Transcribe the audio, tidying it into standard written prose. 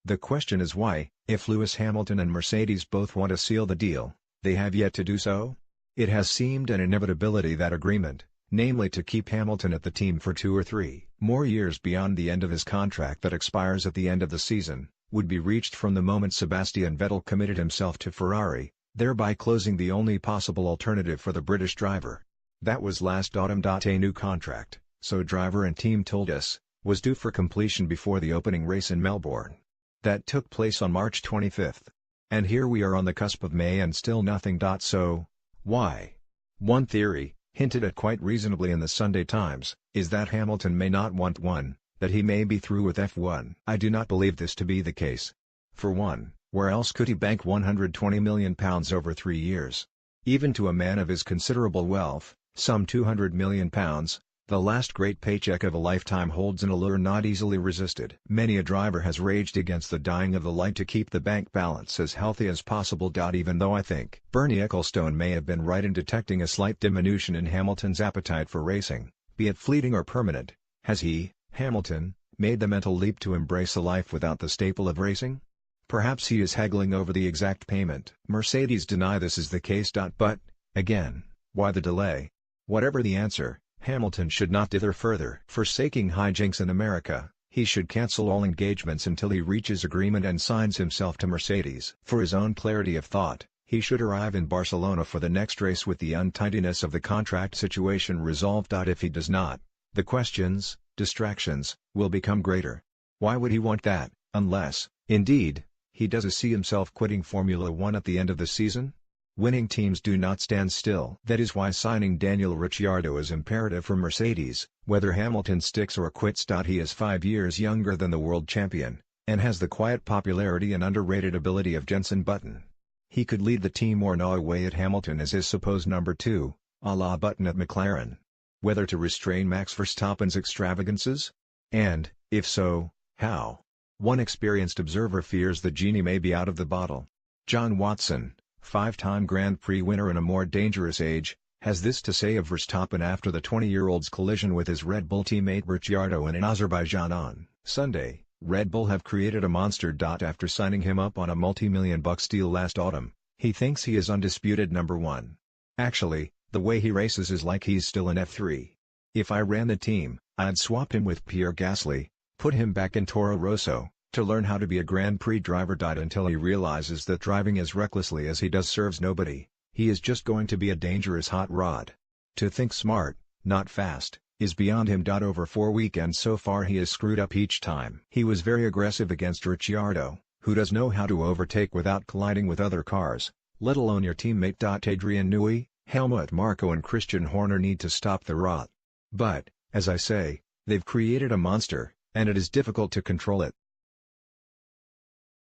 The question is why, if Lewis Hamilton and Mercedes both want to seal the deal, they have yet to do so? It has seemed an inevitability that agreement, namely to keep Hamilton at the team for 2 or 3 more years beyond the end of his contract that expires at the end of the season, would be reached from the moment Sebastian Vettel committed himself to Ferrari, thereby closing the only possible alternative for the British driver. That was last autumn. A new contract, so driver and team told us, was due for completion before the opening race in Melbourne. That took place on March 25. And here we are on the cusp of May and still nothing. So, why? One theory, hinted at quite reasonably in the Sunday Times, is that Hamilton may not want one, that he may be through with F1. I do not believe this to be the case. For one, where else could he bank £120 million over 3 years? Even to a man of his considerable wealth, some £200 million, the last great paycheck of a lifetime holds an allure not easily resisted. Many a driver has raged against the dying of the light to keep the bank balance as healthy as possible. Even though I think Bernie Ecclestone may have been right in detecting a slight diminution in Hamilton's appetite for racing, be it fleeting or permanent, has he, Hamilton, made the mental leap to embrace a life without the staple of racing? Perhaps he is haggling over the exact payment. Mercedes deny this is the case. But, again, why the delay? Whatever the answer, Hamilton should not dither further. Forsaking hijinks in America, he should cancel all engagements until he reaches agreement and signs himself to Mercedes. For his own clarity of thought, he should arrive in Barcelona for the next race with the untidiness of the contract situation resolved. If he does not, the questions, distractions, will become greater. Why would he want that, unless, indeed, he does see himself quitting Formula One at the end of the season? Winning teams do not stand still. That is why signing Daniel Ricciardo is imperative for Mercedes, whether Hamilton sticks or quits. He is 5 years younger than the world champion, and has the quiet popularity and underrated ability of Jenson Button. He could lead the team or gnaw away at Hamilton as his supposed number 2, a la Button at McLaren. Whether to restrain Max Verstappen's extravagances? And, if so, how? One experienced observer fears the genie may be out of the bottle. John Watson, 5-time Grand Prix winner in a more dangerous age, has this to say of Verstappen after the 20-year-old's collision with his Red Bull teammate Ricciardo in Azerbaijan on Sunday. Red Bull have created a monster. After signing him up on a multi-million-bucks deal last autumn, he thinks he is undisputed number 1. Actually, the way he races is like he's still in F3. If I ran the team, I'd swap him with Pierre Gasly, put him back in Toro Rosso, to learn how to be a Grand Prix driver. Until he realizes that driving as recklessly as he does serves nobody, he is just going to be a dangerous hot rod. To think smart, not fast, is beyond him. Over 4 weekends so far he has screwed up each time. He was very aggressive against Ricciardo, who does know how to overtake without colliding with other cars, let alone your teammate. Adrian Newey, Helmut Marko and Christian Horner need to stop the rot. But, as I say, they've created a monster, and it is difficult to control it.